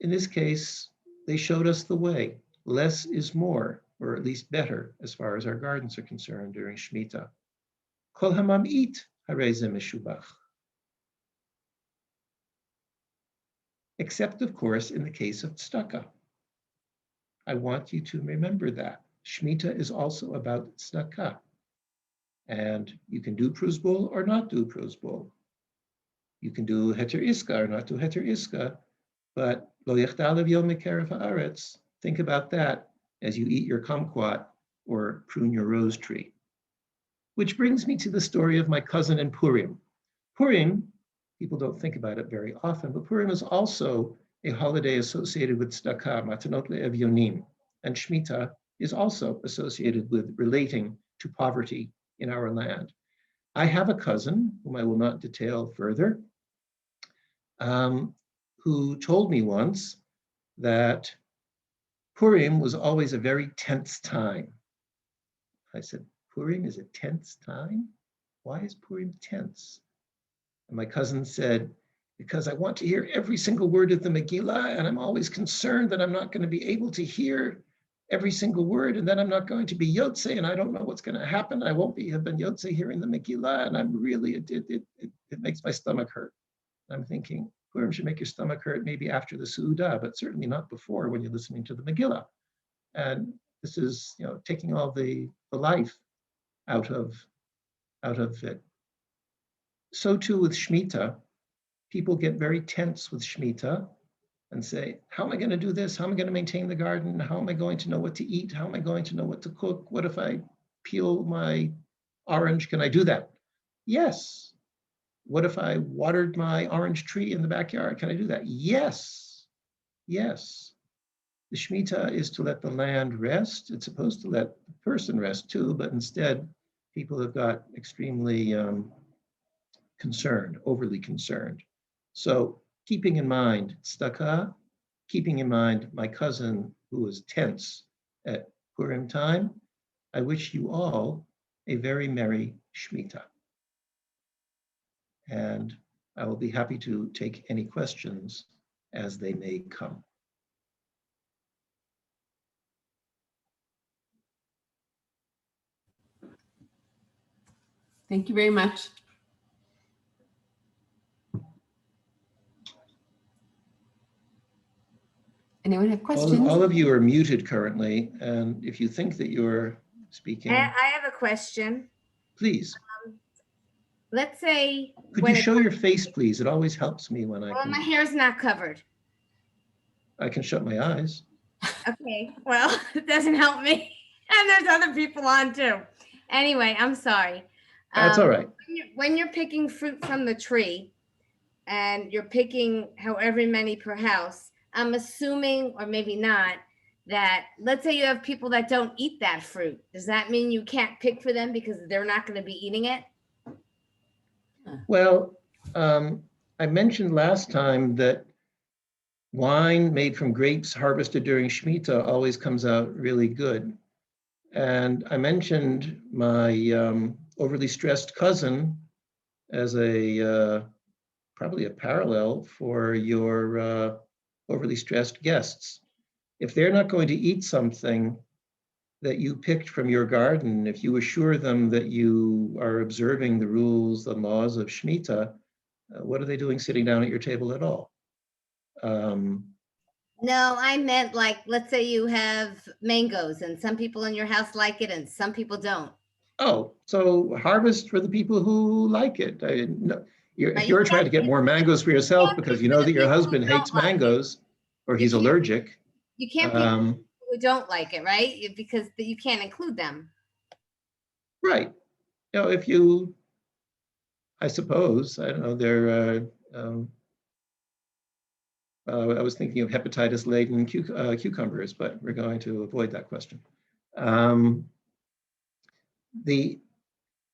In this case, they showed us the way. Less is more, or at least better, as far as our gardens are concerned during Shmita. Kol hamam'it harei ze meshubach. Except, of course, in the case of tzedakah. I want you to remember that. Shmita is also about tzedakah. And you can do pruzbul or not do pruzbul. You can do heter iska or not do heter iska, but lo yechdalev yom mikerev haaretz. Think about that as you eat your kumquat or prune your rose tree. Which brings me to the story of my cousin in Purim. Purim, people don't think about it very often, but Purim is also a holiday associated with tzedakah, matanot le'evyonim, and Shmita is also associated with relating to poverty in our land. I have a cousin, whom I will not detail further, who told me once that Purim was always a very tense time. I said, Purim is a tense time? Why is Purim tense? And my cousin said, because I want to hear every single word of the Megillah, and I'm always concerned that I'm not going to be able to hear every single word, and then I'm not going to be Yotze, and I don't know what's going to happen. I won't have been Yotze hearing the Megillah, and I'm really, it makes my stomach hurt. I'm thinking, Purim should make your stomach hurt maybe after the Su'udah, but certainly not before when you're listening to the Megillah. And this is, taking all the life out of it. So too with Shmita. People get very tense with Shmita and say, how am I going to do this? How am I going to maintain the garden? How am I going to know what to eat? How am I going to know what to cook? What if I peel my orange? Can I do that? Yes. What if I watered my orange tree in the backyard? Can I do that? Yes. Yes. The Shmita is to let the land rest. It's supposed to let the person rest too, but instead people have got extremely concerned, overly concerned. So keeping in mind tzedakah, keeping in mind my cousin who was tense at Purim time, I wish you all a very merry Shmita. And I will be happy to take any questions as they may come. Thank you very much. Anyone have questions? All of you are muted currently, and if you think that you're speaking, I have a question. please. Let's say. Could you show your face, please? It always helps me when Well, my hair's not covered. I can shut my eyes. Okay, well, it doesn't help me. And there's other people on too. Anyway, I'm sorry. That's all right. When you're picking fruit from the tree and you're picking however many per house, I'm assuming, or maybe not, that let's say you have people that don't eat that fruit. Does that mean you can't pick for them because they're not going to be eating it? Well, I mentioned last time that wine made from grapes harvested during Shmita always comes out really good. And I mentioned my overly stressed cousin as probably a parallel for your overly stressed guests. If they're not going to eat something that you picked from your garden, if you assure them that you are observing the rules and laws of Shmita, what are they doing sitting down at your table at all? No, I meant like, let's say you have mangoes and some people in your house like it and some people don't. Oh, so harvest for the people who like it. If you're trying to get more mangoes for yourself because you know that your husband hates mangoes or he's allergic. You can't pick people who don't like it, right? Because you can't include them. Right. I suppose, I don't know, I was thinking of hepatitis-laden cucumbers, but we're going to avoid that question.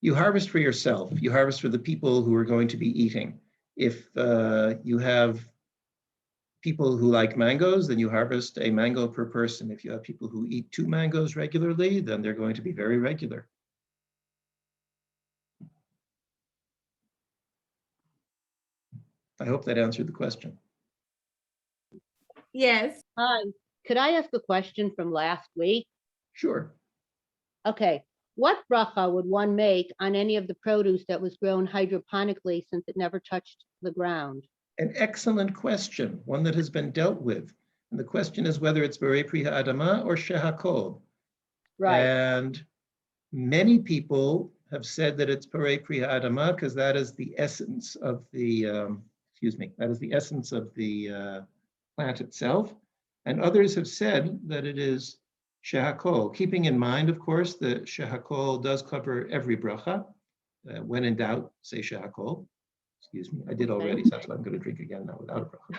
You harvest for yourself. You harvest for the people who are going to be eating. If you have people who like mangoes, then you harvest a mango per person. If you have people who eat 2 mangoes regularly, then they're going to be very regular. I hope that answered the question. Yes. Hi, could I ask a question from last week? Sure. Okay, what bracha would one make on any of the produce that was grown hydroponically since it never touched the ground? An excellent question, one that has been dealt with. And the question is whether it's Berei Pri Ha'adama or Shehakol. Right, And many people have said that it's Berei Pri Ha'adama because that is the essence of the, that is the essence of the plant itself. And others have said that it is Shehakol, keeping in mind, of course, that Shehakol does cover every bracha. When in doubt, say Shehakol. Excuse me, I did already, so that's why I'm going to drink again now without a bracha.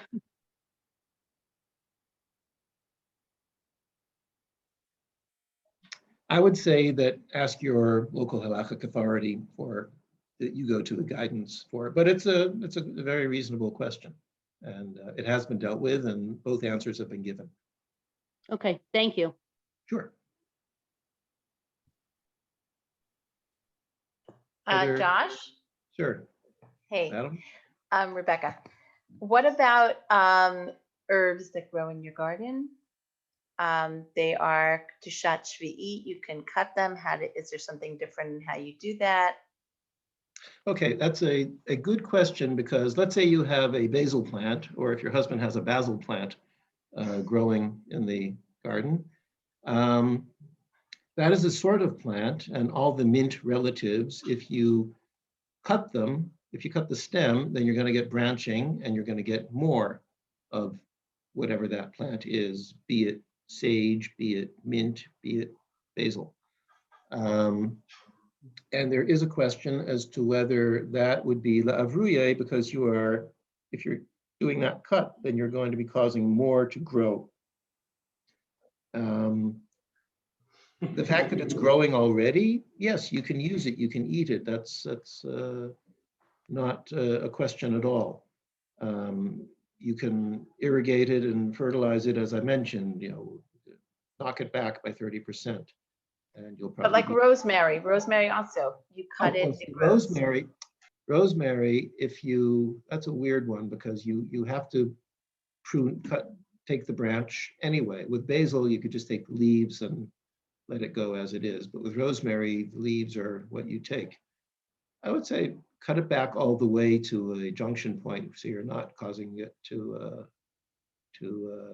I would say that ask your local halachic authority for that you go to the guidance for it, but it's a very reasonable question, and it has been dealt with, and both answers have been given. okay, thank you. Sure. Other- Josh, Sure. hey, Adam? I'm Rebecca. What about herbs that grow in your garden? They are Kedushat Shvi'it. You can cut them. Is there something different in how you do that? Okay, that's a good question, because let's say you have a basil plant, or if your husband has a basil plant growing in the garden. That is a sort of plant, and all the mint relatives, if you cut them, if you cut the stem, then you're going to get branching, and you're going to get more of whatever that plant is, be it sage, be it mint, be it basil. And there is a question as to whether that would be la'avruye, because if you're doing that cut, then you're going to be causing more to grow. The fact that it's growing already, yes, you can use it, you can eat it. That's not a question at all. You can irrigate it and fertilize it, as I mentioned, knock it back by 30%. And you'll probably. But like rosemary also, you cut it. It grows. Rosemary, that's a weird one, because you have to take the branch anyway. With basil, you could just take the leaves and let it go as it is. But with rosemary, the leaves are what you take. I would say cut it back all the way to a junction point, so you're not causing it to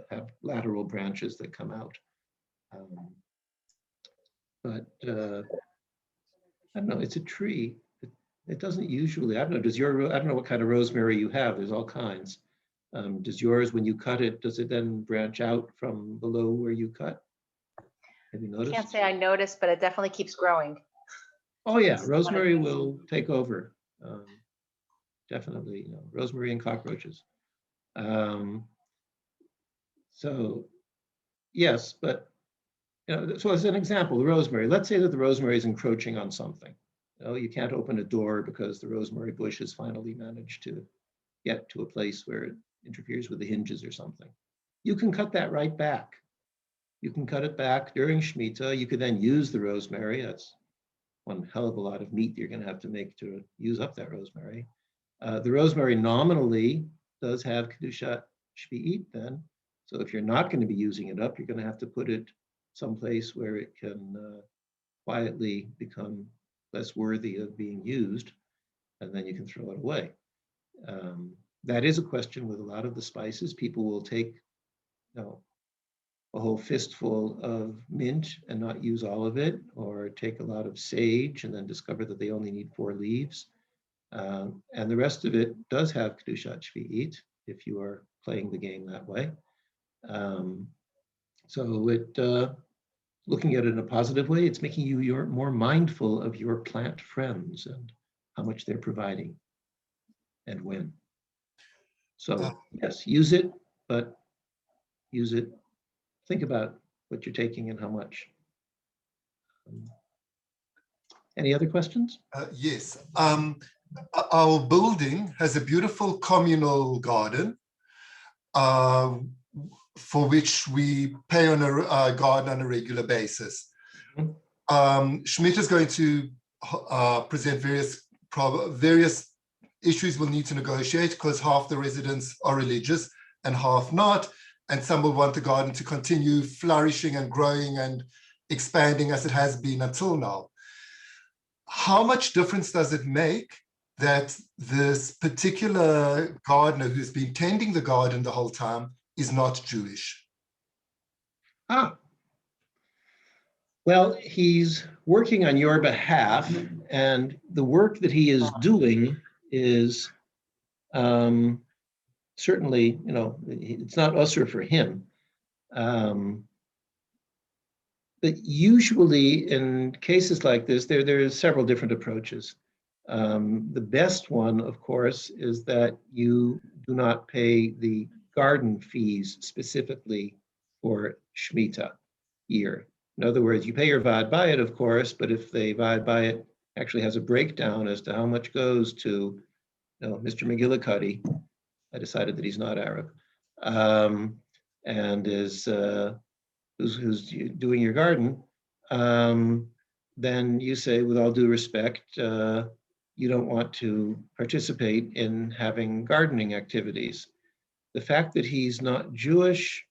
have lateral branches that come out. But I don't know, it's a tree. It doesn't usually, I don't know, I don't know what kind of rosemary you have. There's all kinds. Does yours, when you cut it, does it then branch out from below where you cut? Have you I noticed? can't say I noticed, but it definitely keeps growing. Oh yeah, rosemary will take over. Definitely, rosemary and cockroaches. So yes, but so as an example, the rosemary, let's say that the rosemary is encroaching on something. You can't open a door because the rosemary bush has finally managed to get to a place where it interferes with the hinges or something. You can cut that right back. You can cut it back during Shmita. You could then use the rosemary. That's one hell of a lot of meat you're going to have to make to use up that rosemary. The rosemary nominally does have Kedushat Shvi'it then. So if you're not going to be using it up, you're going to have to put it someplace where it can quietly become less worthy of being used, and then you can throw it away. That is a question with a lot of the spices. People will take a whole fistful of mint and not use all of it, or take a lot of sage and then discover that they only need 4 leaves. And the rest of it does have Kedushat Shvi'it if you are playing the game that way. So looking at it in a positive way, it's making you more mindful of your plant friends and how much they're providing. and when. So yes, use it, but use it. Think about what you're taking and how much. Any other questions? Yes. Our building has a beautiful communal garden for which we pay on a garden on a regular basis. Shmita is going to present various issues we'll need to negotiate because half the residents are religious and half not, and some will want the garden to continue flourishing and growing and expanding as it has been until now. How much difference does it make that this particular gardener who's been tending the garden the whole time is not Jewish? Well, he's working on your behalf, and the work that he is doing is certainly, it's not usher for him. But usually in cases like this, there are several different approaches. The best one, of course, is that you do not pay the garden fees specifically for Shmita year. In other words, you pay your Vad Bayit, of course, but if the Vad Bayit actually has a breakdown as to how much goes to Mr. McGillicuddy, I decided that he's not Arab, and is who's doing your garden, then you say, with all due respect, you don't want to participate in having gardening activities. The fact that he's not Jewish,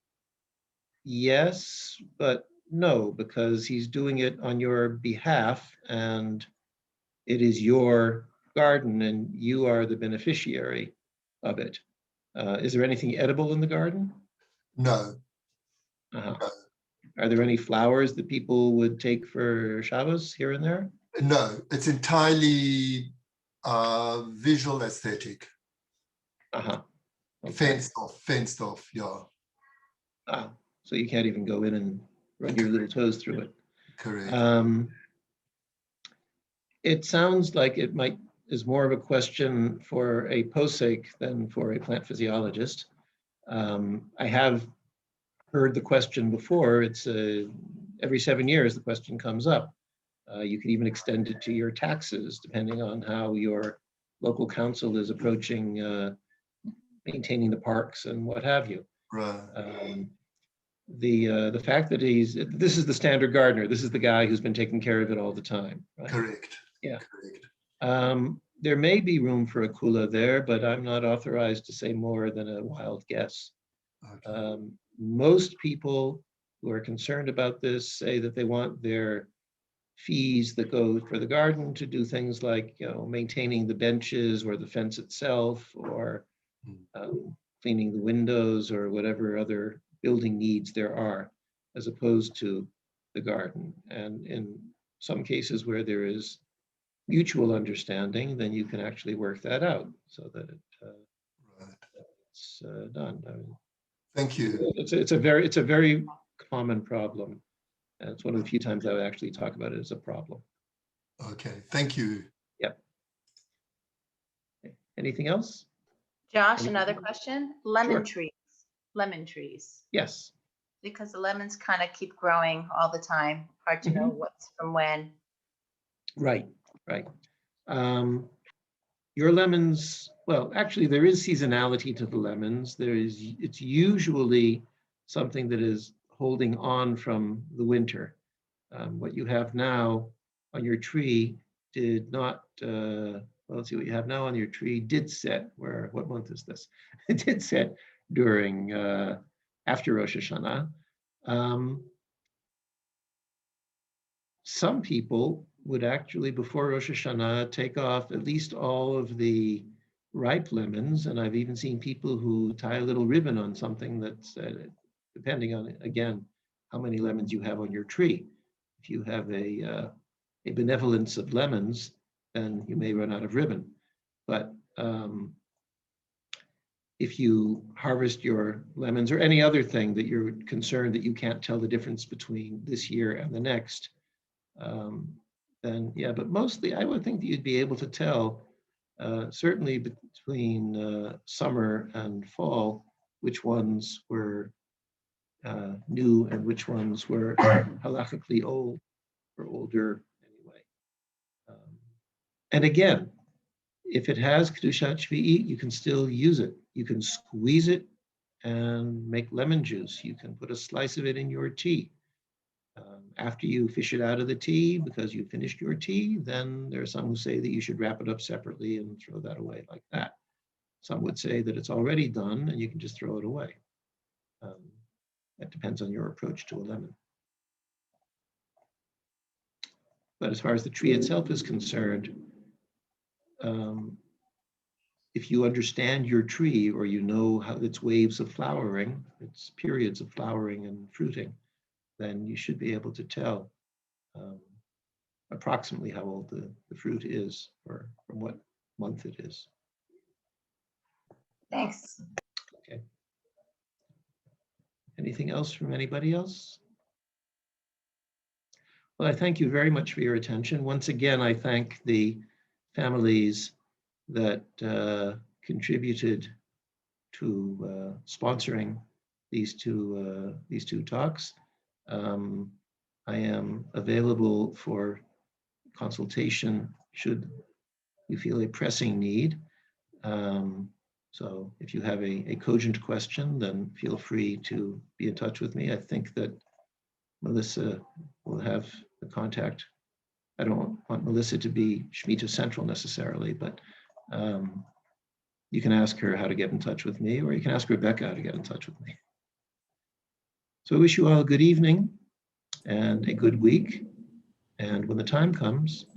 yes, but no, because he's doing it on your behalf and it is your garden and you are the beneficiary of it. Is there anything edible in the garden? No. Uh-huh. No. Are there any flowers that people would take for Shabbos here and there? No, it's entirely visual aesthetic. Uh-huh. Okay. Fenced off, yeah. Ah, so you can't even go in and run your little toes through it. Correct. It sounds like it is more of a question for a posek than for a plant physiologist. I have heard the question before. It's every 7 years the question comes up. You can even extend it to your taxes, depending on how your local council is approaching maintaining the parks and what have you. Right. The fact that this is the standard gardener, this is the guy who's been taking care of it all the time. Right? Correct. Yeah. Correct. There may be room for a kula there, but I'm not authorized to say more than a wild guess. Okay. Most people who are concerned about this say that they want their fees that go for the garden to do things like maintaining the benches or the fence itself, or cleaning the windows or whatever other building needs there are, as opposed to the garden. And in some cases where there is mutual understanding, then you can actually work that out so that it's done. I mean, thank you. It's a very common problem, and it's one of the few times I would actually talk about it as a problem. Okay, thank you. Yep. Anything else? Josh, another question. Lemon Sure. trees. Lemon trees. Yes. Because the lemons kind of keep growing all the time. Hard to know what's from when. Right. Your lemons, well, actually, there is seasonality to the lemons. It's usually something that is holding on from the winter. What you have now on your tree did not, well, let's see, what you have now on your tree did set, what month is this? It did set during, after Rosh Hashanah. Some people would actually, before Rosh Hashanah, take off at least all of the ripe lemons. And I've even seen people who tie a little ribbon on something that's, depending on, again, how many lemons you have on your tree. If you have a benevolence of lemons, then you may run out of ribbon. But if you harvest your lemons or any other thing that you're concerned that you can't tell the difference between this year and the next, then yeah, but mostly I would think that you'd be able to tell certainly between summer and fall, which ones were new and which ones were halachically old or older anyway. And again, if it has Kedushat Shvi'i, you can still use it. You can squeeze it and make lemon juice. You can put a slice of it in your tea. After you fish it out of the tea, because you finished your tea, then there are some who say that you should wrap it up separately and throw that away like that. Some would say that it's already done and you can just throw it away. That depends on your approach to a lemon. But as far as the tree itself is concerned, if you understand your tree, or you know how its waves of flowering, its periods of flowering and fruiting, then you should be able to tell approximately how old the fruit is, or from what month it is. Thanks. Okay. Anything else from anybody else? Well, I thank you very much for your attention. Once again, I thank the families that contributed to sponsoring these two talks. I am available for consultation should you feel a pressing need. So if you have a cogent question, then feel free to be in touch with me. I think that Melissa will have the contact. I don't want Melissa to be Shmita Central necessarily, but you can ask her how to get in touch with me, or you can ask Rebecca how to get in touch with me. So I wish you all a good evening and a good week. And when the time comes,